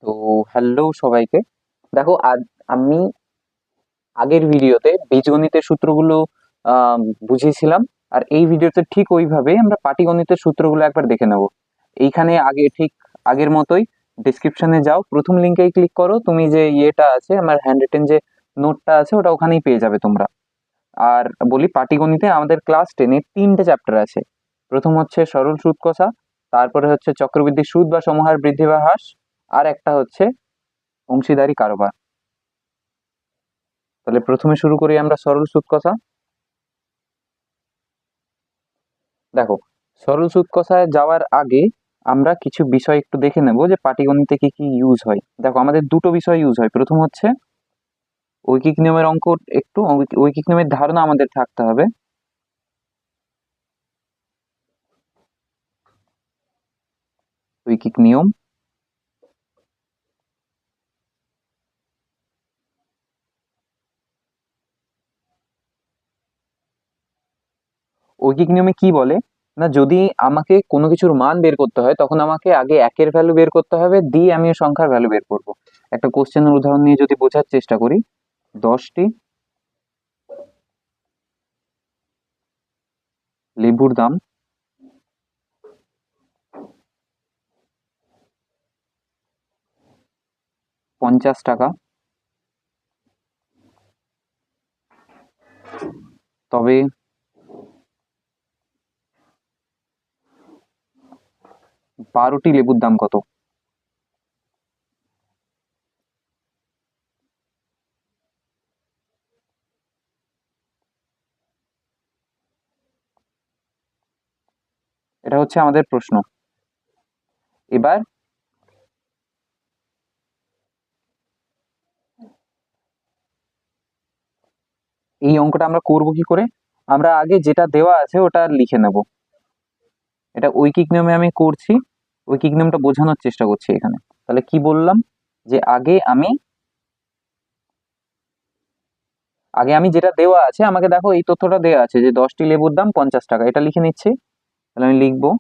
তো হ্যালো সবাইকে। দেখো আজ আমি আগের ভিডিওতে বীজগণিতের সূত্রগুলো আহ, বুঝিয়েছিলাম। আর এই ভিডিওতে ঠিক ওইভাবে আমরা পাটিগণিতের সূত্রগুলো একবার দেখে নেব। এইখানে আগে ঠিক আগের মতোই ডিসক্রিপশনে যাও, প্রথম লিঙ্কেই ক্লিক করো, তুমি যে ইয়েটা আছে আমার হ্যান্ড রিটেন যে নোটটা আছে ওটা ওখানেই পেয়ে যাবে তোমরা। আর বলি, পাটিগণিতে আমাদের ক্লাস 10-এ 3টে চ্যাপ্টার আছে। প্রথম হচ্ছে সরল সুদ কষা, তারপরে হচ্ছে চক্রবৃদ্ধি সুদ বা সমহার বৃদ্ধি বা হ্রাস, আর একটা হচ্ছে অংশীদারি কারবার। তাহলে প্রথমে শুরু করি আমরা সরল সুদ কষা। দেখো, সরল সুদ কষায় যাওয়ার আগে আমরা কিছু বিষয় একটু দেখে নেব যে পাটিগণিতে কি কি ইউজ হয়। দেখো, আমাদের দুটো বিষয় ইউজ হয়। প্রথম হচ্ছে ঐকিক নিয়মের অঙ্ক, একটু ঐকিক নিয়মের ধারণা আমাদের থাকতে হবে। ঐকিক নিয়ম, ঐকিক নিয়মে কি বলে না, যদি আমাকে কোনো কিছুর মান বের করতে হয় তখন আমাকে আগে একের ভ্যালু বের করতে হবে, দিয়ে আমি ওই সংখ্যার ভ্যালু বের করব। একটা কোশ্চেনের উদাহরণ নিয়ে যদি বোঝার চেষ্টা করি, 10টি লেবুর দাম 50 টাকা, তবে 12টি লেবুর দাম কত? এটা হচ্ছে আমাদের প্রশ্ন। এবার এই অঙ্কটা আমরা করব কি করে? আমরা আগে যেটা দেওয়া আছে ওটা লিখে নেব। এটা ঐকিক নিয়মে আমি করছি, ঐকিক নিয়মটা বোঝানোর চেষ্টা করছি এখানে। তাহলে কি বললাম, যে আগে আমি যেটা দেওয়া আছে, আমাকে দেখো এই তথ্যটা দেওয়া আছে যে 10টি লেবুর দাম 50 টাকা, এটা লিখে নিচ্ছি। তাহলে আমি লিখবো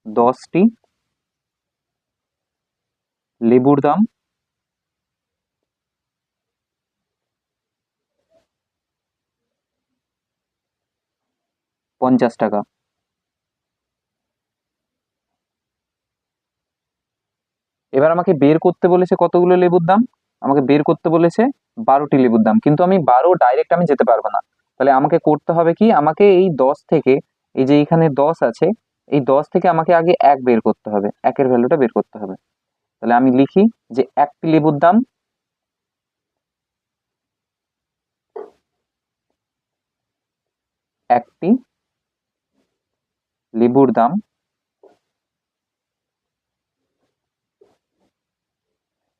10টি লেবুর দাম 50 টাকা। এবার আমাকে বের করতে বলেছে কতগুলো লেবুর দাম, আমাকে বের করতে বলেছে 12টি লেবুর দাম, কিন্তু আমি 12 ডাইরেক্ট আমি যেতে পারবো না। তাহলে আমাকে করতে হবে কি, আমাকে এই 10 থেকে, এই যে এখানে 10 আছে, এই 10 থেকে আমাকে আগে এক বের করতে হবে, একের ভ্যালুটা বের করতে হবে। তাহলে আমি লিখি যে একটি লেবুর দাম, একটি লেবুর দাম।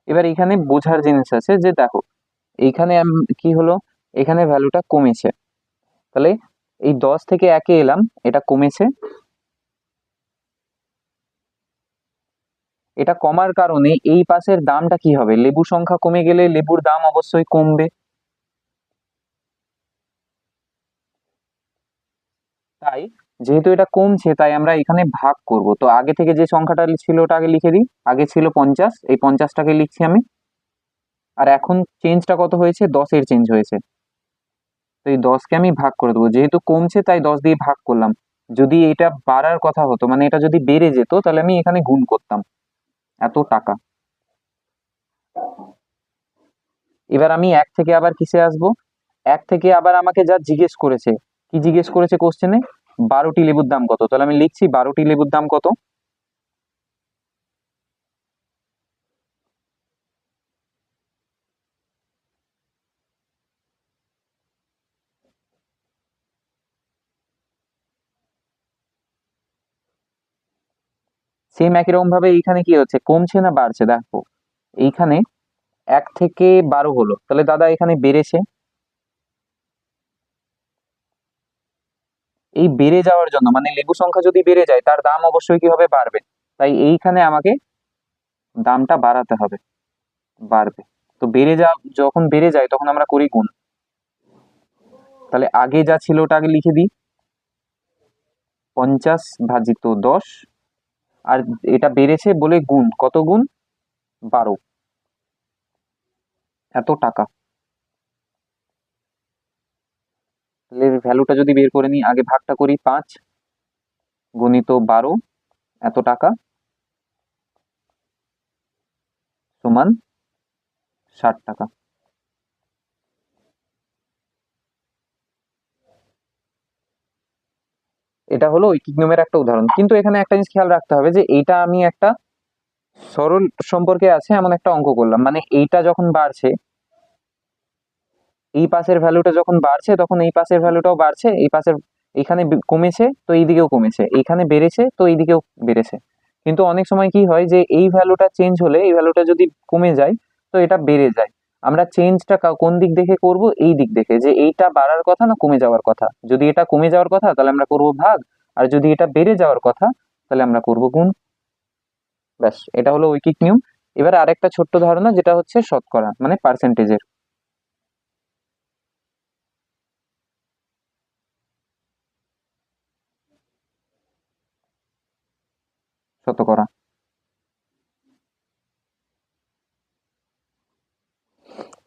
এবার এখানে বোঝার জিনিস আছে যে দেখো, এইখানে কি হলো, এখানে ভ্যালুটা কমেছে। তাহলে এই 10 থেকে একে এলাম, এটা কমেছে। এটা কমার কারণে এই পাশের দামটা কি হবে, লেবু সংখ্যা কমে গেলে লেবুর দাম অবশ্যই কমবে। তাই যেহেতু এটা কমছে, তাই আমরা এখানে ভাগ করব। তো আগে থেকে যে সংখ্যাটা ছিল ওটা আগে লিখে দিই। আগে ছিল 50, এই 50টাকে লিখছি আমি। আর এখন চেঞ্জটা কত হয়েছে, 10-এর চেঞ্জ হয়েছে। তো এই 10কে আমি ভাগ করে দেবো, যেহেতু কমছে তাই 10 দিয়ে ভাগ করলাম। যদি এটা বাড়ার কথা হতো, মানে এটা যদি বেড়ে যেত, তাহলে আমি এখানে গুণ করতাম, এত টাকা। এবার আমি এক থেকে আবার কিসে আসবো, এক থেকে আবার আমাকে যা জিজ্ঞেস করেছে, কি জিজ্ঞেস করেছে কোশ্চেনে, 12টি লেবুর দাম কত। তাহলে আমি লিখছি 12টি লেবুর দাম কত। সেম একই রকম ভাবে এইখানে কি হচ্ছে, কমছে না বাড়ছে, দেখো এইখানে 1 থেকে 12 হলো, তাহলে দাদা এখানে বেড়েছে। এই বেড়ে যাওয়ার জন্য, মানে লেবু সংখ্যা যদি বেড়ে যায় তার দাম অবশ্যই কি হবে, বাড়বে। তাই এইখানে আমাকে দামটা বাড়াতে হবে, বাড়বে। তো যখন বেড়ে যায় তখন আমরা করি গুণ। তাহলে আগে যা ছিল ওটা আগে লিখে দিই, 50 ভাজিত 10। আর এটা বেড়েছে বলে গুণ, কত গুণ, 12 এত টাকা। তাহলে ভ্যালুটা যদি বের করে নিই, আগে ভাগটা করি, 5 গুণিত 12 এত টাকা সমান 60 টাকা। এটা হলো ঐকিক নিয়মের একটা উদাহরণ। কিন্তু এখানে একটা জিনিস খেয়াল রাখতে হবে যে এইটা আমি একটা সরল সম্পর্কে আছে এমন একটা অঙ্ক করলাম, মানে এইটা যখন বাড়ছে, এই পাশের ভ্যালুটা যখন বাড়ছে তখন এই পাশের ভ্যালুটাও বাড়ছে, এই পাশের এখানে কমেছে তো এই দিকেও কমেছে, এইখানে বেড়েছে তো এই দিকেও বেড়েছে। কিন্তু অনেক সময় কি হয় যে এই ভ্যালুটা চেঞ্জ হলে এই ভ্যালুটা যদি কমে যায় তো এটা বেড়ে যায়। আমরা চেঞ্জটা কোন দিক দেখে করব? এই দিক দেখে, যে এইটা বাড়ার কথা না কমে যাওয়ার কথা। যদি এটা কমে যাওয়ার কথা তাহলে আমরা করব ভাগ, আর যদি এটা বেড়ে যাওয়ার কথা তাহলে আমরা করব গুণ। ব্যাস, এটা হলো ঐকিক নিয়ম। এবার আরেকটা ছোট্ট ধারণা, যেটা হচ্ছে শতকরা মানে পার্সেন্টেজের। শতকরা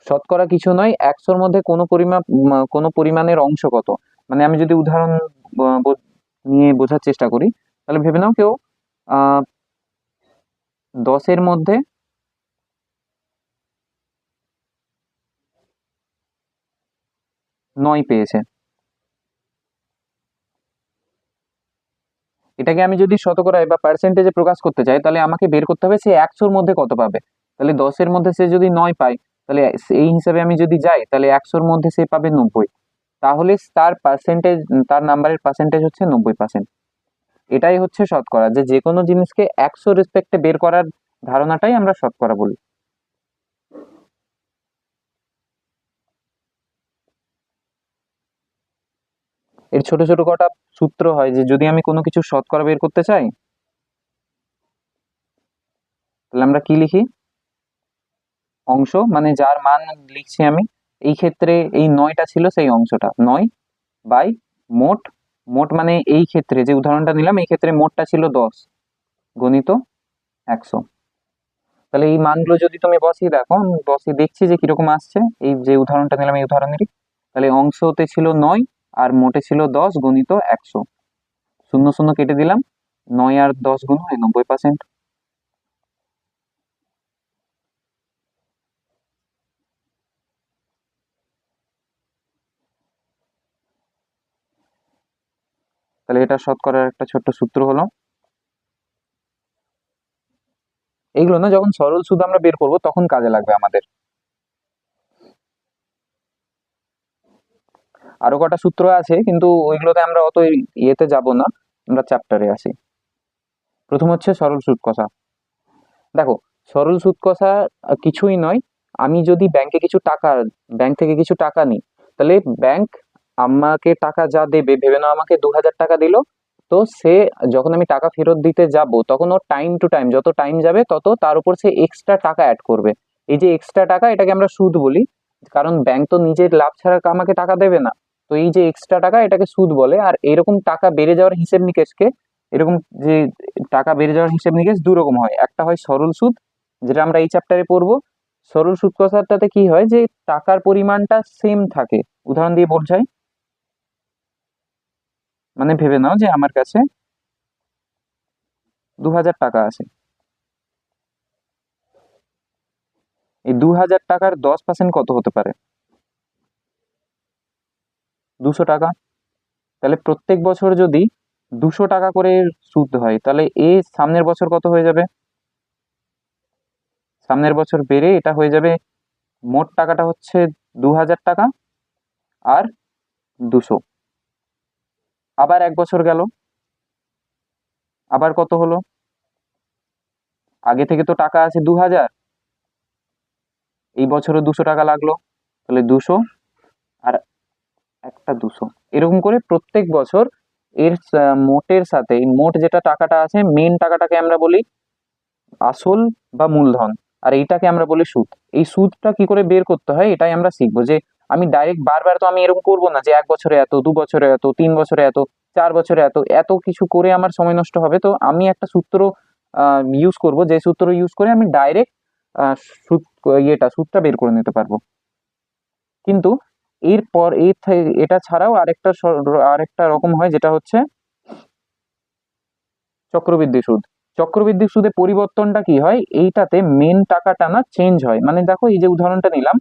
শতকরা কিছু নয়, 100-র মধ্যে কোনো পরিমাণের অংশ কত। মানে আমি যদি উদাহরণ নিয়ে বোঝার চেষ্টা করি, তাহলে ভেবে নাও কেউ 10-এর মধ্যে 9 পেয়েছে। এটাকে আমি যদি শতকরায় বা পার্সেন্টেজে প্রকাশ করতে চাই, তাহলে আমাকে বের করতে হবে সে 100-র মধ্যে কত পাবে। তাহলে 10-এর মধ্যে সে যদি 9 পায়, তাহলে এই হিসাবে আমি যদি যাই, তাহলে 100-র মধ্যে সে পাবে 90। তাহলে তার পার্সেন্টেজ, তার নাম্বারের পার্সেন্টেজ হচ্ছে 90%। এটাই হচ্ছে শতকরা, যে যে কোনো জিনিসকে 100 রেসপেক্টে বের করার ধারণাটাই আমরা শতকরা বলি। এর ছোট ছোট কটা সূত্র হয়, যে যদি আমি কোনো কিছু শতকরা বের করতে চাই, তাহলে আমরা কি লিখি? অংশ, মানে যার মান লিখছি আমি, এই ক্ষেত্রে এই 9টা ছিল সেই অংশটা, 9 বাই মোট। মোট মানে এই ক্ষেত্রে যে উদাহরণটা নিলাম, এই ক্ষেত্রে মোটটা ছিল 10 গণিত 100। তাহলে এই মানগুলো যদি তুমি বসিয়ে দেখো, আমি বসিয়ে দেখছি যে কিরকম আসছে। এই যে উদাহরণটা নিলাম এই উদাহরণেরই, তাহলে অংশতে ছিল 9 আর মোটে ছিল 10 গণিত 100। শূন্য শূন্য কেটে দিলাম, 9 আর 10 গুণ হয় 90%। তাহলে এটা শতকরার একটা ছোট্ট সূত্র হলো। এইগুলো না যখন সরল সুদ আমরা বের করব তখন কাজে লাগবে আমাদের। আরো কটা সূত্র আছে, কিন্তু ওইগুলোতে আমরা অত ইয়েতে যাব না, আমরা চ্যাপ্টারে আসি। প্রথম হচ্ছে সরল সুদ কষা। দেখো, সরল সুদ কষা কিছুই নয়। আমি যদি ব্যাংক থেকে কিছু টাকা নিই, তাহলে ব্যাংক আমাকে টাকা যা দেবে, ভেবে নাও আমাকে 2000 টাকা দিল, তো সে যখন আমি টাকা ফেরত দিতে যাব তখন ও টাইম টু টাইম, যত টাইম যাবে তত তার উপর সে এক্সট্রা টাকা অ্যাড করবে। এই যে এক্সট্রা টাকা, এটাকে আমরা সুদ বলি, কারণ ব্যাংক তো নিজের লাভ ছাড়া আমাকে টাকা দেবে না। তো এই যে এক্সট্রা টাকা, এটাকে সুদ বলে। আর এরকম টাকা বেড়ে যাওয়ার হিসেব নিকেশকে, এরকম যে টাকা বেড়ে যাওয়ার হিসেব নিকেশ দু রকম হয়। একটা হয় সরল সুদ, যেটা আমরা এই চ্যাপ্টারে পড়বো। সরল সুদ কষাটাতে কি হয়, যে টাকার পরিমাণটা সেম থাকে। উদাহরণ দিয়ে বোঝাই, মানে ভেবে নাও যে আমার কাছে 2000 টাকা আছে। এই 2000 টাকার 10% কত হতে পারে? 200 টাকা। তাহলে প্রত্যেক বছর যদি 200 টাকা করে সুদ হয়, তাহলে সামনের বছর কত হয়ে যাবে? সামনের বছর বেড়ে এটা হয়ে যাবে, মোট টাকাটা হচ্ছে 2000 টাকা আর 200। আবার এক বছর গেল, আবার কত হলো? আগে থেকে তো টাকা আছে 2000, এই বছরও 200 টাকা লাগলো, তাহলে 200 আর একটা 200, এরকম করে প্রত্যেক বছর এর মোটের সাথে, এই মোট যেটা টাকাটা আছে, মেন টাকাটাকে আমরা বলি আসল বা মূলধন, আর এইটাকে আমরা বলি সুদ। এই সুদটা কি করে বের করতে হয় এটাই আমরা শিখবো। যে আমি ডাইরেক্ট বারবার তো আমি এরকম করবো না যে 1 বছরে এত, 2 বছরে এত, 3 বছরে এত, 4 বছরে এত, এত কিছু করে আমার সময় নষ্ট হবে। তো আমি একটা সূত্র ইউজ করব, যে সূত্র ইউজ করে আমি ডাইরেক্ট সুদ সুদটা বের করে নিতে পারবো। কিন্তু এরপর এটা ছাড়াও আরেকটা রকম হয়, যেটা হচ্ছে চক্রবৃদ্ধি সুদ। চক্রবৃদ্ধি সুদে পরিবর্তনটা কি হয়, এইটাতে মেন টাকাটা না চেঞ্জ হয়। মানে দেখো, এই যে উদাহরণটা নিলাম,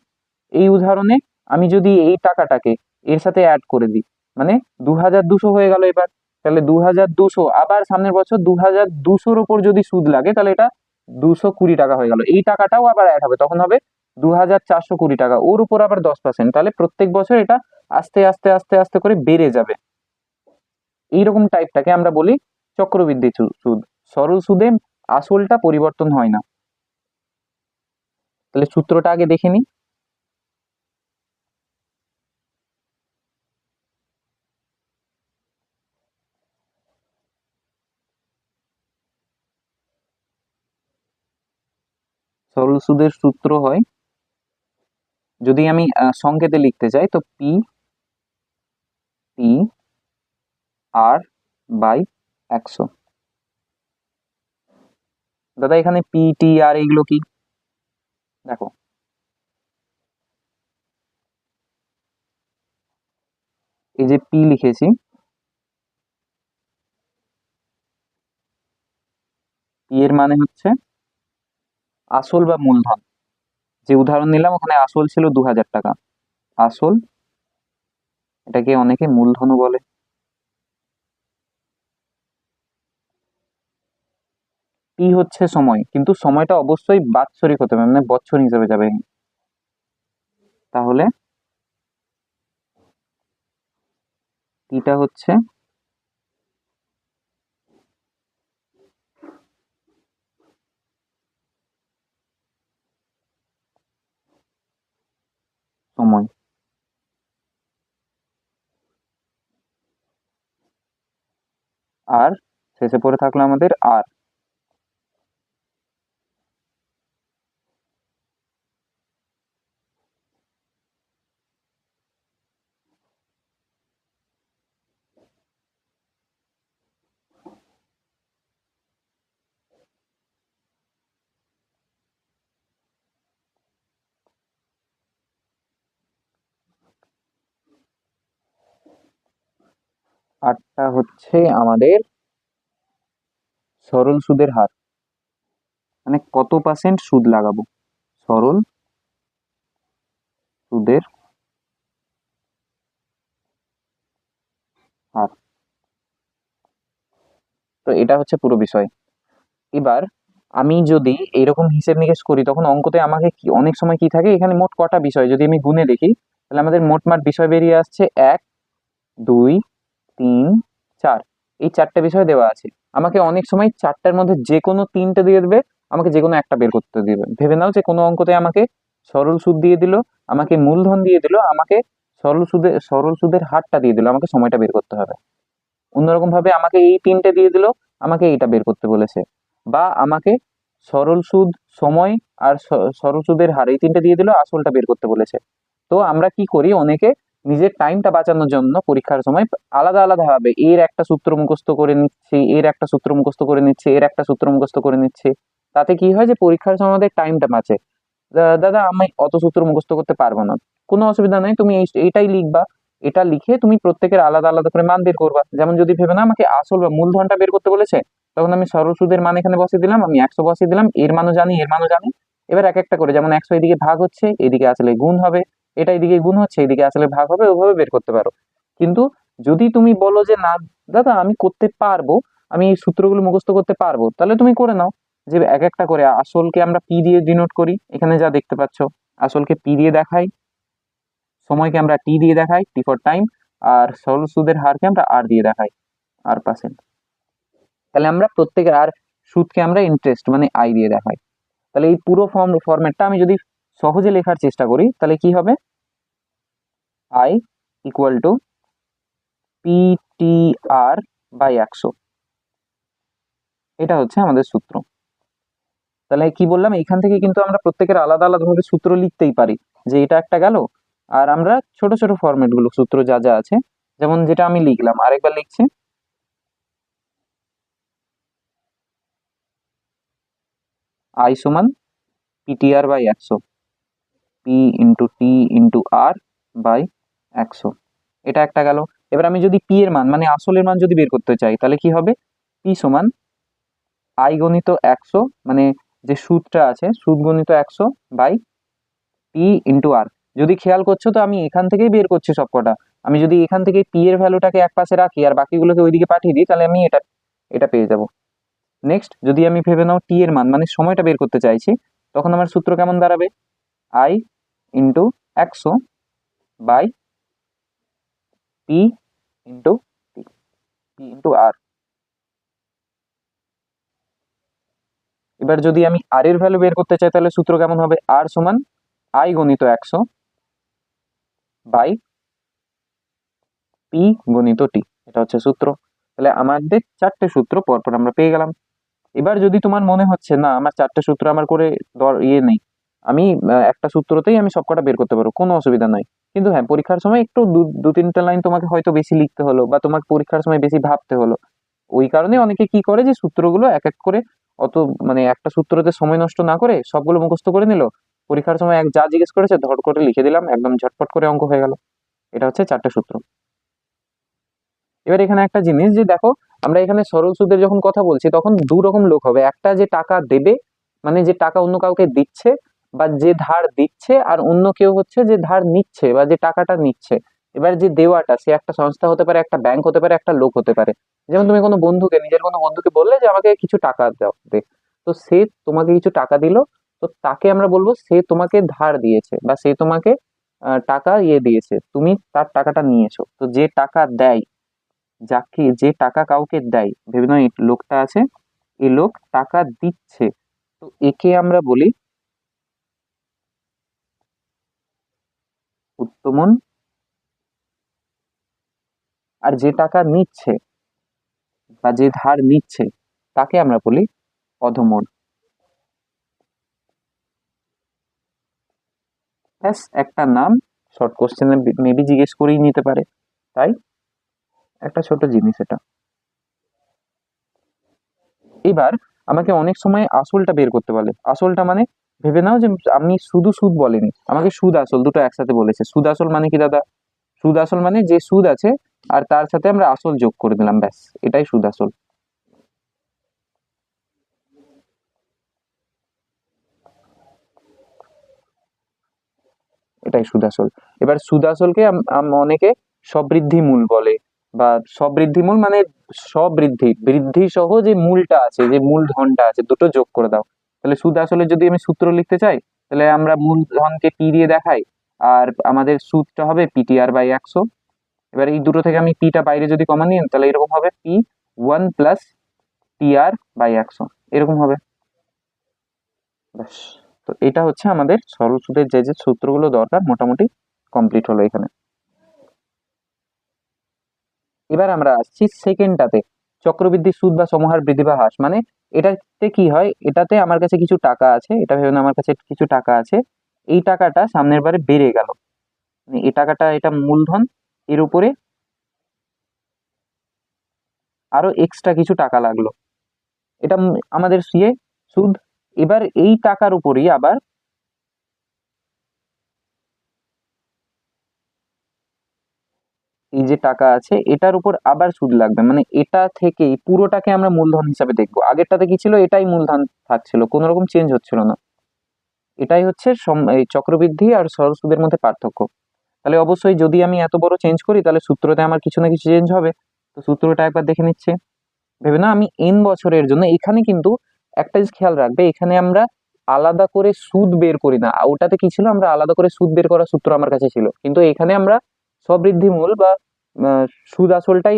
এই উদাহরণে আমি যদি এই টাকাটাকে এর সাথে অ্যাড করে দিই, মানে 2200 হয়ে গেল এবার। তাহলে 2200, আবার সামনের বছর 2200-র উপর যদি সুদ লাগে, তাহলে এটা 220 টাকা হয়ে গেল। এই টাকাটাও আবার অ্যাড হবে, তখন হবে 2420 টাকা, ওর উপর আবার 10%। তাহলে প্রত্যেক বছর এটা আস্তে আস্তে আস্তে আস্তে করে বেড়ে যাবে। এইরকম টাইপটাকে আমরা বলি চক্রবৃদ্ধি সুদ। সরল সুদে আসলটা পরিবর্তন হয় না। তাহলে সূত্রটা আগে দেখে নিই। সরল সুদের সূত্র হয়, যদি আমি সংকেতে লিখতে চাই, তো পি টি আর বাই 100। দাদা, এখানে পি টি আর এগুলো কি? দেখো, এই যে পি লিখেছি, পি এর মানে হচ্ছে আসল বা মূলধন। যে উদাহরণ নিলাম, ওখানে আসল ছিল 2000 টাকা, আসল, এটাকে অনেকে মূলধনও বলে। টি হচ্ছে সময়, কিন্তু সময়টা অবশ্যই বাৎসরিক হতে হবে, মানে বছর হিসেবে যাবে। তাহলে টিটা হচ্ছে সময়, আর শেষে পড়ে থাকলো আমাদের আর। আরটা হচ্ছে আমাদের সরল সুদের হার, মানে কত পার্সেন্ট সুদ লাগাবো, সরল সুদের হার। তো এটা হচ্ছে পুরো বিষয়। এবার আমি যদি এরকম হিসেব নিকেশ করি, তখন অঙ্কতে আমাকে কি অনেক সময় কি থাকে, এখানে মোট কটা বিষয় যদি আমি গুনে দেখি, তাহলে আমাদের মোটমাট বিষয় বেরিয়ে আসছে 1, 2, 3, 4। এই 4টে বিষয় দেওয়া আছে। আমাকে অনেক সময় 4টার মধ্যে যে কোনো 3টে দিয়ে দেবে, আমাকে যে কোনো একটা বের করতে দিবে। ভেবে নাও যে কোনো অঙ্কতে আমাকে সরল সুদ দিয়ে দিল, আমাকে মূলধন দিয়ে দিল, আমাকে সরল সুদের হারটা দিয়ে দিল, আমাকে সময়টা বের করতে হবে। অন্যরকম ভাবে আমাকে এই 3টে দিয়ে দিল, আমাকে এইটা বের করতে বলেছে। বা আমাকে সরল সুদ, সময় আর সরল সুদের হার, এই 3টে দিয়ে দিল, আসলটা বের করতে বলেছে। তো আমরা কি করি, অনেকে নিজের টাইমটা বাঁচানোর জন্য পরীক্ষার সময় আলাদা আলাদা ভাবে এর একটা সূত্র মুখস্থ করে নিচ্ছি, এর একটা সূত্র মুখস্থ করে নিচ্ছে, এর একটা সূত্র মুখস্থ করে নিচ্ছে। তাতে কি হয় যে পরীক্ষার সময় আমাদের টাইমটা বাঁচে। দাদা, আমি অত সূত্র মুখস্থ করতে পারবো না, কোনো অসুবিধা নেই, তুমি এইটাই লিখবা। এটা লিখে তুমি প্রত্যেকের আলাদা আলাদা করে মান বের করবা। যেমন যদি ভেবে না আমাকে আসল বা মূলধনটা বের করতে বলেছে, তখন আমি সরল সুদের মান এখানে বসিয়ে দিলাম, আমি 100 বসিয়ে দিলাম, এর মানও জানি, এর মানও জানি। এবার এক একটা করে, যেমন 100 এদিকে ভাগ হচ্ছে, এদিকে আসলে গুণ হবে, এটা এদিকে গুণ হচ্ছে, এদিকে আসলে ভাগ হবে, ওভাবে বের করতে পারো। কিন্তু যদি তুমি বলো যে না দাদা, আমি করতে পারবো, আমি এই সূত্রগুলো মুখস্থ করতে পারবো, তাহলে তুমি করে নাও। যে এক একটা করে, আসলকে আমরা পি দিয়ে ডিনোট করি, এখানে যা দেখতে পাচ্ছ, আসলকে পি দিয়ে দেখাই, সময়কে আমরা টি দিয়ে দেখাই, টি ফর টাইম, আর সরল সুদের হারকে আমরা আর দিয়ে দেখাই, আর পার্সেন্ট। তাহলে আমরা প্রত্যেকের, আর সুদকে আমরা ইন্টারেস্ট মানে আই দিয়ে দেখাই। তাহলে এই পুরো ফরম্যাটটা আমি যদি সহজে লেখার চেষ্টা করি, তাহলে কি হবে, I equal to P T R by 100। এটা হচ্ছে আমাদের সূত্র। তাহলে কি বললাম, এখান থেকে কিন্তু আমরা প্রত্যেকের আলাদা আলাদা ভাবে সূত্র লিখতেই পারি, যে এটা একটা গেল। আর আমরা ছোট ছোট ফরম্যাট গুলো, সূত্র যা যা আছে, যেমন যেটা আমি লিখলাম, আরেকবার লিখছি, আই সমান PTR by 100, P into T into R by 100। এটা একটা গেল। এবার আমি যদি পি এর মান মানে আসলের মান যদি বের করতে চাই তাহলে কি হবে, পি সমান আই গণিত 100 মানে যে সুদটা আছে সুদ গণিত 100 বাই পি ইন্টু আর। যদি খেয়াল করছো তো আমি এখান থেকেই বের করছি সবকটা। আমি যদি এখান থেকে পি এর ভ্যালুটাকে এক পাশে রাখি আর বাকিগুলোকে ওইদিকে পাঠিয়ে দিই তাহলে আমি এটা এটা পেয়ে যাব। নেক্সট যদি আমি ভেবে নাও টি এর মান মানে সময়টা বের করতে চাইছি, তখন আমার সূত্র কেমন দাঁড়াবে, I into 100 by P into T, P into R. এবার যদি আমি আর এর ভ্যালু বের করতে চাই তাহলে সূত্র কেমন হবে, আর সমান আই গণিত 100 বাই পি গণিত টি। এটা হচ্ছে সূত্র। তাহলে আমাদের চারটে সূত্র পরপর আমরা পেয়ে গেলাম। এবার যদি তোমার মনে হচ্ছে না আমার চারটে সূত্র আমার করে ইয়ে নেই, আমি একটা সূত্রতেই আমি সবকটা বের করতে পারবো, কোনো অসুবিধা নাই। কিন্তু হ্যাঁ, পরীক্ষার সময় একটু দু তিনটা লাইন তোমাকে হয়তো বেশি লিখতে হলো বা তোমাকে পরীক্ষার সময় বেশি ভাবতে হলো। ওই কারণে অনেকে কি করে যে সূত্রগুলো এক এক করে অত মানে একটা সূত্রতে সময় নষ্ট না করে সবগুলো মুখস্থ করে নিল, পরীক্ষার সময় যা জিজ্ঞেস করেছে ধর করে লিখে দিলাম, একদম ঝটপট করে অঙ্ক হয়ে গেল। এটা হচ্ছে চারটে সূত্র। এবার এখানে একটা জিনিস যে দেখো, আমরা এখানে সরল সুদের যখন কথা বলছি তখন দু রকম লোক হবে, একটা যে টাকা দেবে মানে যে টাকা অন্য কাউকে দিচ্ছে বা যে ধার দিচ্ছে, আর অন্য কেউ হচ্ছে যে ধার নিচ্ছে বা যে টাকাটা নিচ্ছে। এবার যে দেওয়াটা সে একটা সংস্থা হতে পারে, একটা ব্যাংক হতে পারে, একটা লোক হতে পারে। যেমন তুমি কোনো বন্ধুকে, নিজের কোনো বন্ধুকে বললে যে আমাকে কিছু টাকা দাও দে, তো সে তোমাকে কিছু টাকা দিল, তো তাকে আমরা বলবো সে তোমাকে ধার দিয়েছে বা সে তোমাকে টাকা ইয়ে দিয়েছে, তুমি তার টাকাটা নিয়েছো। তো যে টাকা দেয়, যাকে যে টাকা কাউকে দেয়, ভেবে নাও এই লোকটা আছে, এই লোক টাকা দিচ্ছে, তো একে আমরা বলি উত্তমন। আর যে টাকা নিচ্ছে বা যে ধার নিচ্ছে তাকে আমরা বলি অধমন। ব্যাস একটা নাম, শর্ট কোশ্চেনে মেবি জিজ্ঞেস করেই নিতে পারে, তাই একটা ছোট জিনিস এটা। এবার আমাকে অনেক সময় আসলটা বের করতে বলে, আসলটা মানে ভেবে নাও যে আমি শুধু সুদ বলেনি, আমাকে সুদ আসল দুটো একসাথে বলেছে। সুদ আসল মানে কি দাদা, সুদ আসল মানে যে সুদ আছে আর তার সাথে আমরা আসল যোগ করে দিলাম, ব্যাস এটাই সুদ আসল। এটাই সুদ আসল। এবার সুদ আসলকে অনেকে সবৃদ্ধি মূল বলে, বা সবৃদ্ধি মূল মানে সবৃদ্ধি বৃদ্ধি সহ যে মূলটা আছে, যে মূলধনটা আছে দুটো যোগ করে দাও। তাহলে সুদ আসলের যদি আমি সূত্র লিখতে চাই তাহলে আমরা মূলধনকে পি দিয়ে দেখাই, আর আমাদের সুদটা হবে পিটিআর বাই 100। এবার এই দুটো থেকে আমি পিটা বাইরে যদি কমন নিই তাহলে এরকম হবে পি 1 + টিআর বাই 100, এরকম হবে। ব্যাস। তো এটা হচ্ছে আমাদের সরল সুদের যে যে সূত্রগুলো দরকার মোটামুটি কমপ্লিট হলো এখানে। এবার আমরা আসছি সেকেন্ডটাতে, চক্রবৃদ্ধি সুদ বা সমহার বৃদ্ধি বা হ্রাস। মানে এটাতে কি হয়, এটাতে আমার কাছে কিছু টাকা আছে, এটা ভেবে নাও আমার কাছে কিছু টাকা আছে, এই টাকাটা সামনের বারে বেড়ে গেল, মানে এই টাকাটা এটা মূলধন, এর উপরে আরো এক্সট্রা কিছু টাকা লাগলো, এটা আমাদের সিএ সুদ। এবার এই টাকার উপরেই আবার এই যে টাকা আছে এটার উপর আবার সুদ লাগবে, মানে এটা থেকেই পুরোটাকে আমরা মূলধন হিসাবে দেখবো। আগেরটাতে কি ছিল, এটাই মূলধন থাকছিল, কোনো রকম চেঞ্জ হচ্ছিল না। এটাই হচ্ছে এই চক্রবৃদ্ধি আর সরল সুদের মধ্যে পার্থক্য। তাহলে অবশ্যই যদি আমি এত বড় চেঞ্জ করি তাহলে সূত্রতে আমার কিছু না কিছু চেঞ্জ হবে। তো সূত্রটা একবার দেখে নিচ্ছে। ভেবে না আমি এন বছরের জন্য, এখানে কিন্তু একটা জিনিস খেয়াল রাখবে, এখানে আমরা আলাদা করে সুদ বের করি না। ওটাতে কি ছিল, আমরা আলাদা করে সুদ বের করার সূত্র আমার কাছে ছিল, কিন্তু এখানে আমরা সবৃদ্ধি মূল বা আহ, সুদ আসলটাই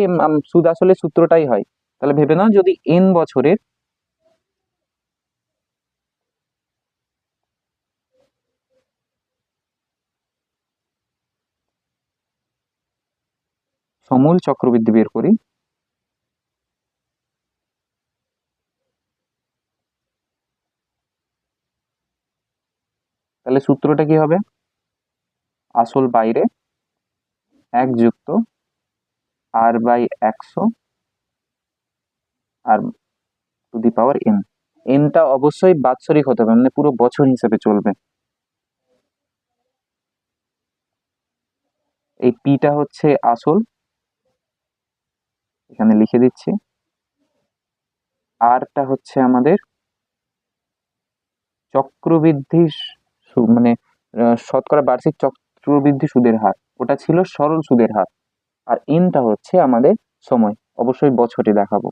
সুদ আসলের সূত্রটাই হয়। তাহলে ভেবে নাও যদি এন বছরের সমূল চক্রবৃদ্ধি বের করি, তাহলে সূত্রটা কি হবে, আসল বাইরে 1 + r/100 R to the power N. এনটা অবশ্যই বাৎসরিক হতে হবে, মানে পুরো বছর হিসেবে চলবে। এই পিটা হচ্ছে আসল, এখানে লিখে দিচ্ছি। আরটা হচ্ছে আমাদের চক্রবৃদ্ধি মানে শতকরা বার্ষিক চক্রবৃদ্ধি সুদের হার, ওটা ছিল সরল সুদের হার। আর এনটা হচ্ছে আমাদের সময়, অবশ্যই বছরে দেখাবো।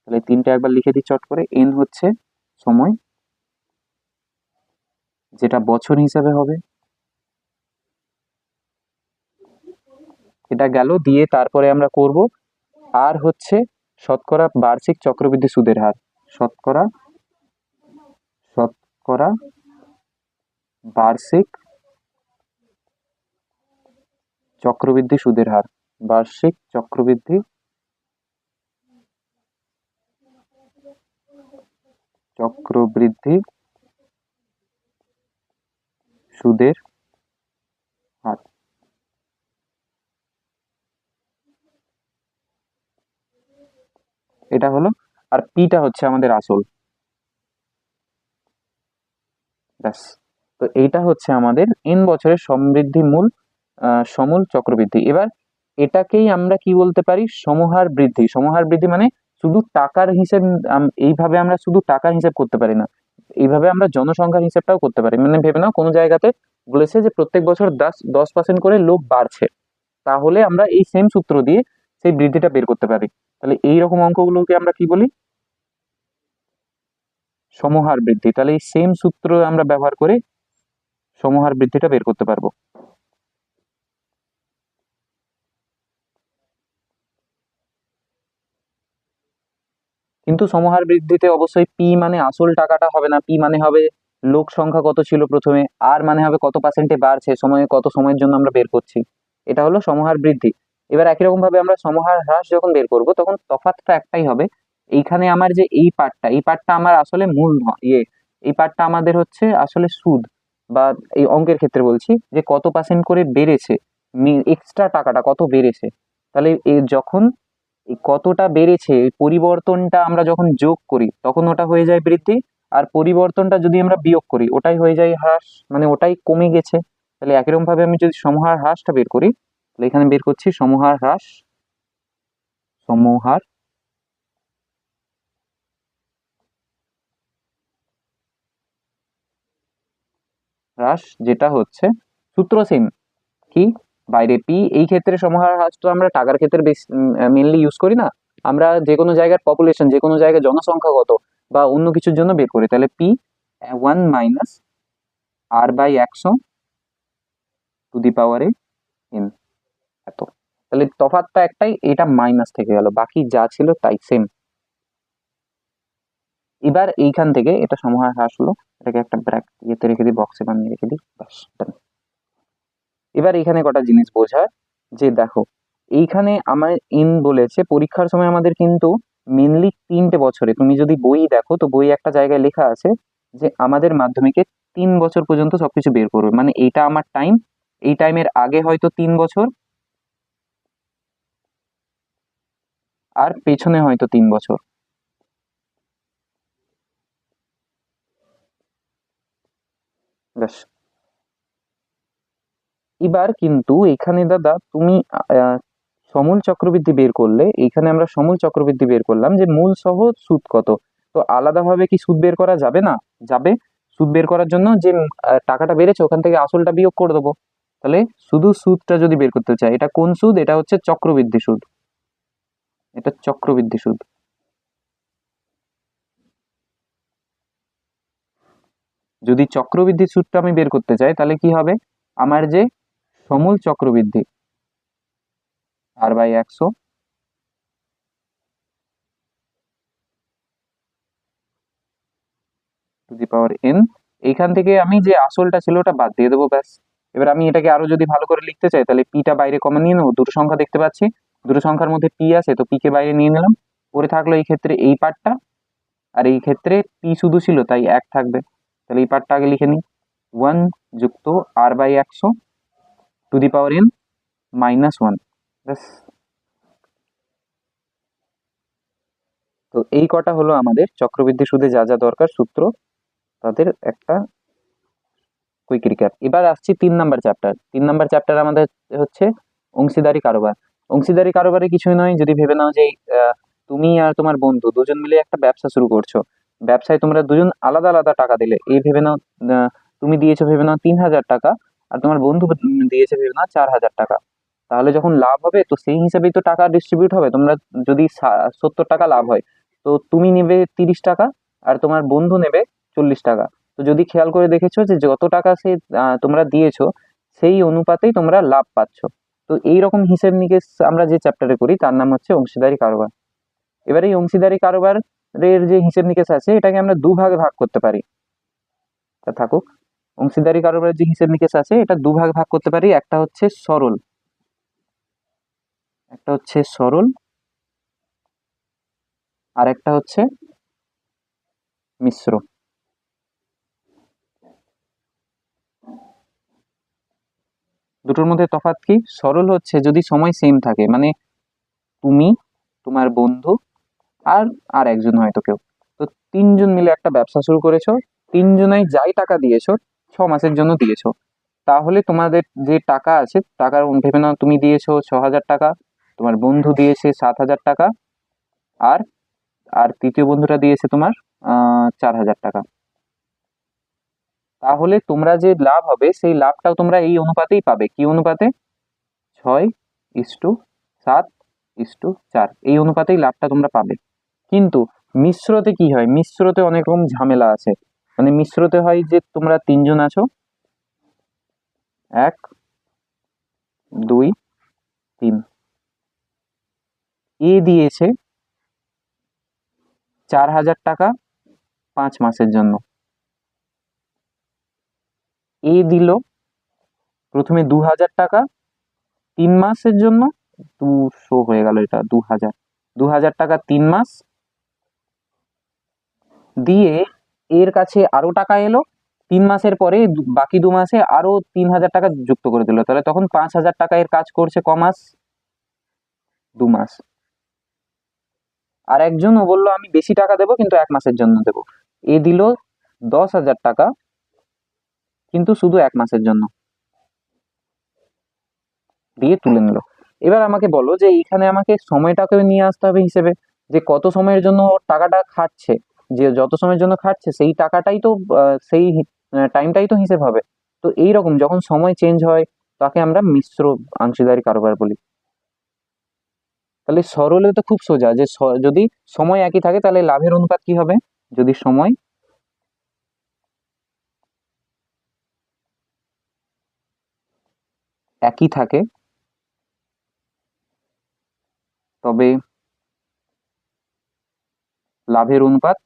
তাহলে তিনটা একবার লিখে দিই চট করে। এন হচ্ছে সময়, যেটা বছর হিসাবে হবে, এটা গেল দিয়ে। তারপরে আমরা করব আর হচ্ছে শতকরা বার্ষিক চক্রবৃদ্ধি সুদের হার, শতকরা শতকরা বার্ষিক চক্রবৃদ্ধি সুদের হার, বার্ষিক চক্রবৃদ্ধি চক্রবৃদ্ধি সুদের হার। এটা হলো। আর পিটা হচ্ছে আমাদের আসল, ব্যাস। তো এইটা হচ্ছে আমাদের এন বছরের সমৃদ্ধি মূল সমূল চক্রবৃদ্ধি। এবার এটাকেই আমরা কি বলতে পারি, সমহার বৃদ্ধি। সমহার বৃদ্ধি মানে শুধু টাকার হিসেব, এইভাবে আমরা শুধু টাকার হিসেব করতে পারি না, এইভাবে আমরা জনসংখ্যার হিসেবটাও করতে পারি। মানে ভেবে নাও কোনো জায়গাতে বলেছে যে প্রত্যেক বছর 10% করে লোক বাড়ছে, তাহলে আমরা এই সেম সূত্র দিয়ে সেই বৃদ্ধিটা বের করতে পারি। তাহলে এইরকম অঙ্কগুলোকে আমরা কি বলি, সমহার বৃদ্ধি। তাহলে এই সেম সূত্র আমরা ব্যবহার করে সমহার বৃদ্ধিটা বের করতে পারবো। কিন্তু সমহার বৃদ্ধিতে অবশ্যই পি মানে আসল টাকাটা হবে না, পি মানে হবে লোক সংখ্যা কত ছিল প্রথমে, আর মানে হবে কত পার্সেন্টে বাড়ছে সময়ে, কত সময়ের জন্য আমরা বের করছি। এটা হলো সমহার বৃদ্ধি। এবার একই রকম ভাবে আমরা সমহার হ্রাস যখন বের করব, তখন তফাৎটা একটাই হবে। এইখানে আমার যে এই পার্টটা আমার আসলে এই পার্টটা আমাদের হচ্ছে আসলে সুদ, বা এই অঙ্কের ক্ষেত্রে বলছি যে কত পার্সেন্ট করে বেড়েছে, এক্সট্রা টাকাটা কত বেড়েছে। তাহলে যখন এই কতটা বেড়েছে এই পরিবর্তনটা আমরা যখন যোগ করি তখন ওটা হয়ে যায় বৃদ্ধি, আর পরিবর্তনটা যদি আমরা বিয়োগ করি ওটাই হয়ে যায় হ্রাস, মানে ওটাই কমে গেছে। তাহলে একইরকম ভাবে আমি যদি সমহার হ্রাসটা বের করি, তাহলে এখানে বের করছি সমহার হ্রাস, সমহার হ্রাস, যেটা হচ্ছে সূত্র সেম কি, বাইরে পি। এই ক্ষেত্রে সমহার হ্রাসটা আমরা টাকার ক্ষেত্রে বেশি মেনলি ইউজ করি না, আমরা যে কোনো জায়গার পপুলেশন, যে কোনো জায়গায় জনসংখ্যা কত বা অন্য কিছুর জন্য বের করি। তাহলে পি 1 - r/100 n, এত। তাহলে তফাৎটা একটাই, এটা মাইনাস থেকে গেল, বাকি যা ছিল তাই সেম। এবার এইখান থেকে এটা সমহার হ্রাস হলো, এটাকে একটা ইয়েতে রেখে দিই, বক্সে বানিয়ে রেখে দিই, বাস। এবার এখানে কটা জিনিস বোঝার, যে দেখো এইখানে আমার ইন বলেছে পরীক্ষার সময় আমাদের কিন্তু মেনলি 3টে বছরে, তুমি যদি বই দেখো তো বই একটা জায়গায় লেখা আছে যে আমাদের মাধ্যমিকে 3 বছর পর্যন্ত সবকিছু বের করবে, মানে এইটা আমার টাইম, এই টাইমের আগে হয়তো 3 বছর, আর পেছনে হয়তো 3 বছর। ব্যাস। এবার কিন্তু এখানে দাদা তুমি সমূল চক্রবৃদ্ধি বের করলে, এখানে আমরা সমূল চক্রবৃদ্ধি বের করলাম যে মূল সহ সুদ কত, তো আলাদাভাবে কি সুদ বের করা যাবে না? যাবে। সুদ বের করার জন্য যে টাকাটা বেড়েছে ওখান থেকে আসলটা বিয়োগ করে দেবো। তাহলে শুধু সুদটা যদি বের করতে চাই, এটা কোন সুদ, এটা হচ্ছে চক্রবৃদ্ধি সুদ, এটা চক্রবৃদ্ধি সুদ। যদি চক্রবৃদ্ধি সুদটা আমি বের করতে চাই তাহলে কি হবে, আমার যে সমূল চক্রবৃদ্ধি r/100 to the power n, এইখান থেকে আমি যে আসলটা ছিল ওটা বাদ দিয়ে দেবো, ব্যাস। এবার আমি এটাকে আরো যদি ভালো করে লিখতে চাই তাহলে পিটা বাইরে কমন নিয়ে নেবো, দুটো সংখ্যা দেখতে পাচ্ছি, দুটো সংখ্যার মধ্যে পি আছে তো পি কে বাইরে নিয়ে নিলাম, পরে থাকলো এই ক্ষেত্রে এই পার্টটা, আর এই ক্ষেত্রে পি শুধু ছিল তাই 1 থাকবে। তাহলে এই পার্টটা আগে লিখে নিই, 1 + r/100 to the power n - 1, ব্যাস। তো এই কটা হলো আমাদের চক্রবৃদ্ধি সুদে যা যা দরকার সূত্র, তাদের একটা কুইক রিক্যাপ। এবার আসছি 3 নাম্বার চ্যাপ্টার। 3 নাম্বার চ্যাপ্টার আমাদের হচ্ছে অংশীদারি কারবার। অংশীদারি কারবারে কিছুই নয়, যদি ভেবে নাও যে তুমি আর তোমার বন্ধু দুজন মিলে একটা ব্যবসা শুরু করছো, ব্যবসায় তোমরা দুজন আলাদা আলাদা টাকা দিলে, এই ভেবে নাও তুমি দিয়েছো ভেবে নাও 3,000 টাকা, আর তোমার বন্ধু দিয়েছে ভেবে নাও 4,000 টাকা। তাহলে যখন লাভ হবে তো সেই হিসাবেই তো টাকা ডিস্ট্রিবিউট হবে। তোমরা যদি 70 টাকা লাভ হয়, তো তুমি নেবে 30 টাকা আর তোমার বন্ধু নেবে 40 টাকা। তো যদি খেয়াল করে দেখেছো যে যত টাকা সে তোমরা দিয়েছো সেই অনুপাতেই তোমরা লাভ পাচ্ছ। তো এইরকম হিসেব নিকেশ আমরা যে চ্যাপ্টারে করি তার নাম হচ্ছে অংশীদারি কারবার। এবার এই অংশীদারি কারবারের যে হিসেব নিকেশ আছে এটাকে আমরা দুভাগে ভাগ করতে পারি। তা থাকুক, অংশীদারি কারবারের যে হিসেব নিকেশ আছে এটা দুভাগে ভাগ করতে পারি। একটা হচ্ছে সরল, আর একটা হচ্ছে মিশ্র। দুটোর মধ্যে তফাৎ কি? সরল হচ্ছে যদি সময় সেম থাকে, মানে তুমি, তোমার বন্ধু আর আর একজন হয়তো কেউ, তো তিনজন মিলে একটা ব্যবসা শুরু করেছো, তিনজনাই যাই টাকা দিয়েছো 6 মাসের জন্য দিয়েছো, তাহলে তোমাদের যে টাকা আছে টাকার ভেবে নাও তুমি দিয়েছো 6,000 টাকা, তোমার বন্ধু দিয়েছে 7,000 টাকা, আর আর তৃতীয় বন্ধুটা দিয়েছে তোমার 4,000 টাকা। তাহলে তোমরা যে লাভ হবে সেই লাভটাও তোমরা এই অনুপাতেই পাবে। কি অনুপাতে? 6:7:4, এই অনুপাতেই লাভটা তোমরা পাবে। কিন্তু মিশ্রতে কি হয়? মিশ্রতে অনেক রকম ঝামেলা আছে। মানে মিশ্রতে হয় যে তোমরা তিনজন আছো, 1, 2, 3, এ দিয়েছে 4,000 টাকা 5 মাসের জন্য, এ দিল প্রথমে 2,000 টাকা 3 মাসের জন্য, 200 হয়ে গেল, এটা 2,000 টাকা 3 মাস দিয়ে এর কাছে আরো টাকা এলো 3 মাসের পরে, বাকি 2 মাসে আরো 3,000 টাকা যুক্ত করে দিল, তাহলে তখন 5,000 টাকা এর কাজ করছে ক মাস? 2 মাস। আর একজন ও বললো আমি বেশি টাকা দেবো কিন্তু 1 মাসের জন্য দেবো, এ দিল 10,000 টাকা কিন্তু শুধু 1 মাসের জন্য, দিয়ে তুলে নিল। এবার আমাকে বলো যে এইখানে আমাকে সময়টাকে নিয়ে আসতে হবে হিসেবে, যে কত সময়ের জন্য ওর টাকাটা খাটছে, যে যত সময়ের জন্য খাটছে সেই টাকাটাই তো সেই টাইমটাই তো হিসেব হবে। তো এইরকম যখন সময় চেঞ্জ হয় তাকে আমরা মিশ্র অংশীদারি কারবার বলি। তাহলে সরলে তো খুব সোজা, যে যদি সময় একই থাকে তাহলে লাভের অনুপাত কি হবে? যদি সময় একই থাকে তবে লাভের অনুপাত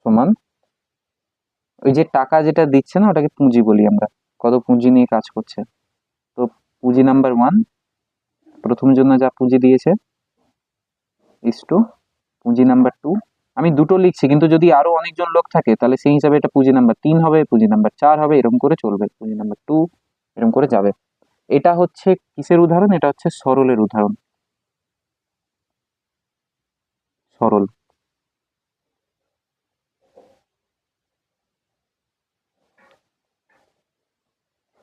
সমান, ওই যে টাকা যেটা দিচ্ছে না ওটাকে পুঁজি বলি আমরা, কত পুঁজি নিয়ে কাজ করছে। তো পুঁজি নাম্বার 1, প্রথম জন্য যা পুঁজি দিয়েছে, ইস টু পুঁজি নাম্বার 2। আমি দুটো লিখছি, কিন্তু যদি আরো অনেকজন লোক থাকে তাহলে সেই হিসাবে এটা পুঁজি নাম্বার 3 হবে, পুঁজি নাম্বার 4 হবে, এরকম করে চলবে, পুঁজি নাম্বার 2 এরকম করে যাবে। এটা হচ্ছে কিসের উদাহরণ? এটা হচ্ছে সরলের উদাহরণ, সরল।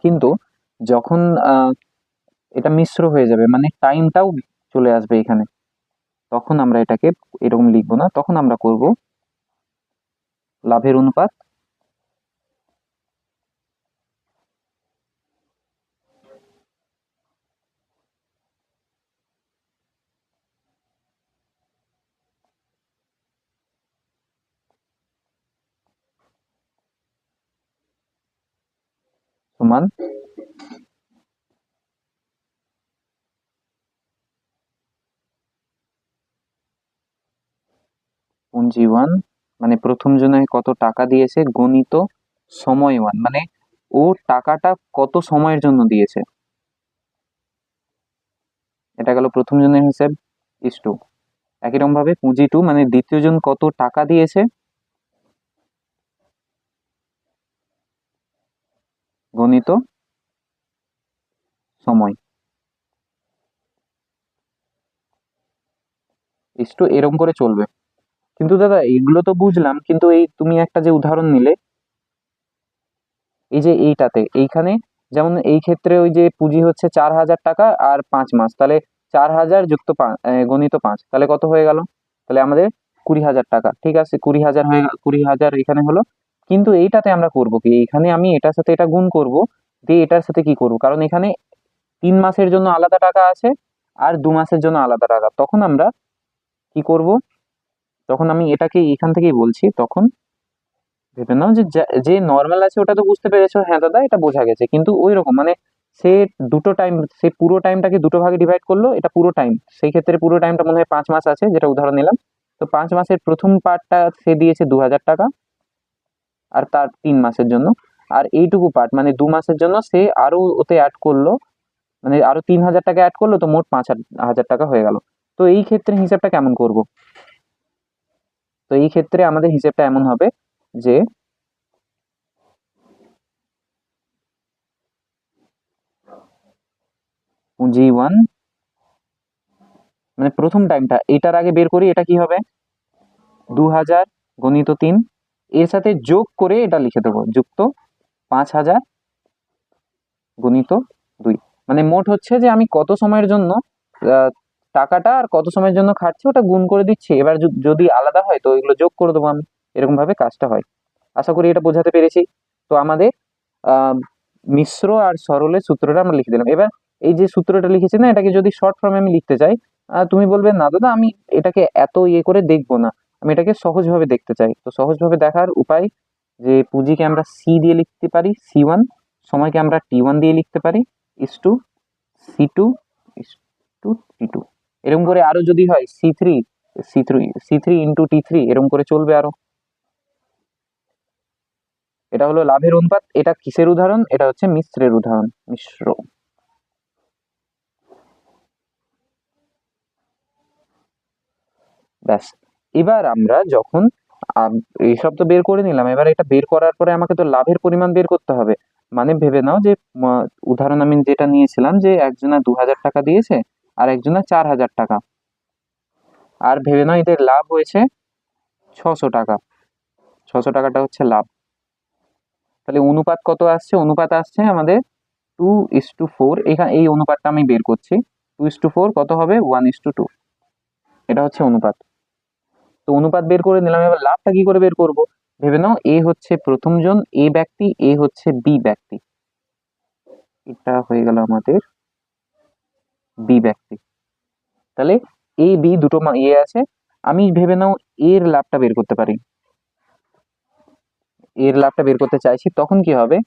কিন্তু যখন এটা মিশ্র হয়ে যাবে, মানে টাইমটাও চলে আসবে এখানে, তখন আমরা এটাকে এরকম লিখবো না, তখন আমরা করব লাভের অনুপাত সমান পুঁজি 1, মানে প্রথম জনের কত টাকা দিয়েছে গণিত সময় 1, মানে ও টাকাটা কত সময়ের জন্য দিয়েছে, এটা গেল প্রথম জনের হিসেব, ইস টু একই রকম ভাবে পুঁজি 2, মানে দ্বিতীয় জন কত টাকা দিয়েছে গণিত সময় ইস্টু এরকম করে চলবে। কিন্তু দাদা এইগুলো তো বুঝলাম, কিন্তু এই তুমি একটা যে উদাহরণ নিলে, এই যে এইটাতে এইখানে, যেমন এই ক্ষেত্রে ওই যে পুঁজি হচ্ছে 4,000 টাকা আর 5 মাস, তাহলে 4,000 যুক্ত গণিত 5, তাহলে কত হয়ে গেল? তাহলে আমাদের 20,000 টাকা। ঠিক আছে, 20,000 হয়ে গেল, 20,000 এখানে হলো। কিন্তু এইটাতে আমরা করব কি, এখানে আমি এটার সাথে এটা গুণ করব, দিয়ে এটার সাথে কি করব, কারণ এখানে 3 মাসের জন্য আলাদা টাকা আছে আর 2 মাসের জন্য আলাদা টাকা। তখন আমরা কি করব, তখন আমি এটাকে এখান থেকেই বলছি, তখন ভেবে নাও যে যে নর্মাল আছে ওটা তো বুঝতে পেরেছো, হ্যাঁ দাদা এটা বোঝা গেছে, কিন্তু ওই রকম মানে সে দুটো টাইম, সে পুরো টাইমটাকে দুটো ভাগে ডিভাইড করলো, এটা পুরো টাইম, সেই ক্ষেত্রে পুরো টাইমটা মনে হয় 5 মাস আছে, যেটা উদাহরণ নিলাম। তো 5 মাসের প্রথম পার্টটা সে দিয়েছে 2,000 টাকা, আর তার 3 মাসের জন্য, আর এইটুকু পার্ট মানে 2 মাসের জন্য সে আরো ওতে অ্যাড করলো, মানে আরো 3,000 টাকা অ্যাড করলো, তো মোট 5,000 টাকা হয়ে গেল। তো এই ক্ষেত্রে হিসাবটা কেমন করব? তো এই ক্ষেত্রে আমাদের হিসেবটা এমন হবে যে পুঁজি 1, মানে প্রথম টাইমটা এটার আগে বের করি, এটা কি হবে 2,000 গণিত 3, এর সাথে যোগ করে এটা লিখে দেবো, যুক্ত 5,000 গণিত 2। মানে মোট হচ্ছে যে আমি কত সময়ের জন্য আহ, টাকাটা আর কত সময়ের জন্য খাচ্ছি ওটা গুণ করে দিচ্ছি, এবার যদি আলাদা হয় তো এগুলো যোগ করে দেবো আমি। এরকম ভাবে কাজটা হয়। আশা করি এটা বোঝাতে পেরেছি। তো আমাদের আহ মিশ্র আর সরলের সূত্রটা আমরা লিখে দিলাম। এবার এই যে সূত্রটা লিখেছি না, এটাকে যদি শর্ট ফর্মে আমি লিখতে চাই, তুমি বলবে না দাদা আমি এটাকে এত ইয়ে করে দেখবো না, আমি এটাকে সহজভাবে দেখতে চাই। তো সহজভাবে দেখার উপায়, যে পুঁজিকে আমরা সি দিয়ে লিখতে পারি C1, সময়কে আমরা T1 দিয়ে লিখতে পারি is to C2 is to T2। এরকম করে আরো যদি হয় C3 ইন্টু T3, এরকম করে চলবে আরো। এটা হলো লাভের অনুপাত। এটা কিসের উদাহরণ? এটা হচ্ছে মিশ্রের উদাহরণ, মিশ্র। ব্যাস। এবার আমরা যখন এইসব তো বের করে নিলাম, এবার এটা বের করার পরে আমাকে তো লাভের পরিমাণ বের করতে হবে। মানে ভেবে নাও যে উদাহরণ আমি যেটা নিয়েছিলাম, যে একজনা 2,000 টাকা দিয়েছে আর একজনা 4,000 টাকা, আর ভেবে নাও এদের লাভ হয়েছে 600 টাকা। 600 টাকাটা হচ্ছে লাভ। তাহলে অনুপাত কত আসছে? অনুপাত আসছে আমাদের 2:4। এখানে এই অনুপাতটা আমি বের করছি, 2:4 কত হবে? 1:2। এটা হচ্ছে অনুপাত। তো অনুপাত বের করে নিলাম, এবার লাভটা কি করে বের করব? ভেবে নাও এ হচ্ছে প্রথম জন, এ ব্যক্তি, এ হচ্ছে বি ব্যক্তি, এটা হয়ে গেল আমাদের বি ব্যক্তি। তাহলে এ বি দুটো ইয়ে আছে, আমি ভেবে নাও এর লাভটা বের করতে পারি, এর লাভটা বের করতে চাইছি, তখন কি হবে?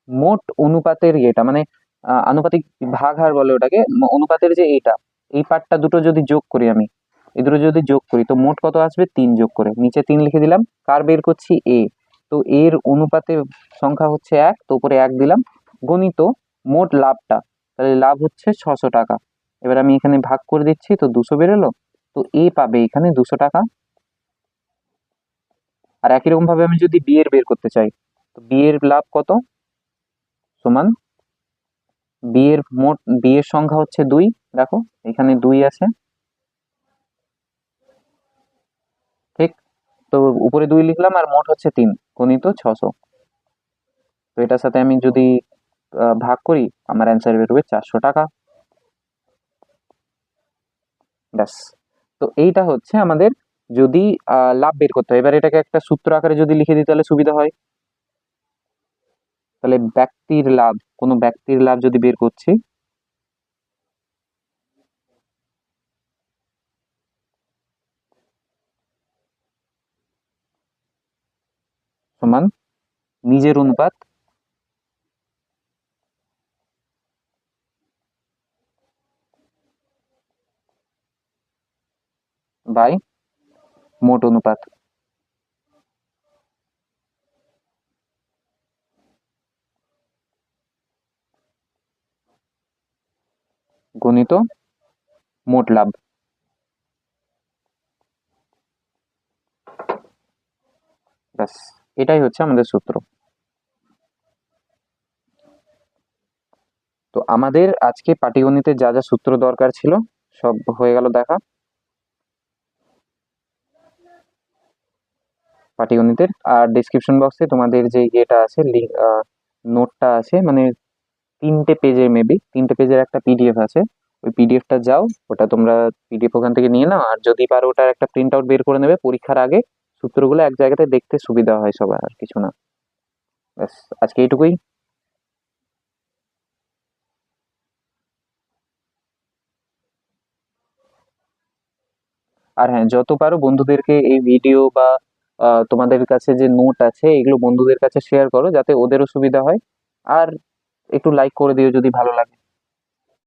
মোট অনুপাতের ইয়েটা মানে আনুপাতিক ভাগ হার বলে ওটাকে, অনুপাতের যে এইটা, এই পার্টটা দুটো যদি যোগ করি আমি, এই দুটো যদি যোগ করি তো মোট কত আসবে? 3 যোগ করে নিচে 3 লিখে দিলাম। কার বের করছি? এ। তো এর অনুপাতে সংখ্যা হচ্ছে 1, তো উপরে 1 দিলাম, গণিত মোট লাভটা, তাহলে লাভ হচ্ছে 600 টাকা। এবার আমি এখানে ভাগ করে দিচ্ছি, তো 200 বেরোলো, তো এ পাবে এখানে 200 টাকা। আর একই রকম ভাবে আমি যদি বি এর বের করতে চাই, তো বি এর লাভ কত? সমান বি এর সংখ্যা হচ্ছে 2, দেখো এখানে 2 আছে, ঠিক? তো উপরে 2 লিখলাম আর মোট হচ্ছে 3, গণিত 600। তো এটার সাথে আমি যদি ভাগ করি, আমার অ্যান্সার বেরোবে 400 টাকা। ব্যাস। তো এইটা হচ্ছে আমাদের যদি লাভ বের করতে হয়। এবার এটাকে একটা সূত্র আকারে যদি লিখে দিই তাহলে সুবিধা হয়। তাহলে ব্যক্তির লাভ, কোনো ব্যক্তির লাভ যদি বের করছি, সমান নিজের অনুপাত বাই মোট অনুপাত, গণিত মোট লাভ। ব্যাস, এটাই হচ্ছে আমাদের সূত্র। তো আমাদের আজকে পাটিগণিতের যা যা সূত্র দরকার ছিল সব হয়ে গেল দেখা। পাটিগণিতের আর ডিসক্রিপশন বক্সে তোমাদের যে ইয়েটা আছে, নোটটা আছে, মানে 3টে পেজের, মেবি 3টে পেজের একটা পিডিএফ আছে। ওই পিডিএফটা যাও, ওটা তোমরা পিডিএফ ওখান থেকে নিয়ে নাও, আর যদি পারো ওটার একটা প্রিন্ট আউট বের করে নেবে, পরীক্ষার আগে সূত্রগুলো এক জায়গাতে দেখতে সুবিধা হয় সবার, আর কিছু না। ব্যাস, আজকে এইটুকুই। আর হ্যাঁ, যত পারো বন্ধুদেরকে এই ভিডিও বা তোমাদের কাছে যে নোট আছে এগুলো বন্ধুদের কাছে শেয়ার করো, যাতে ওদেরও সুবিধা হয়। আর একটু লাইক করে দিও যদি ভালো লাগে।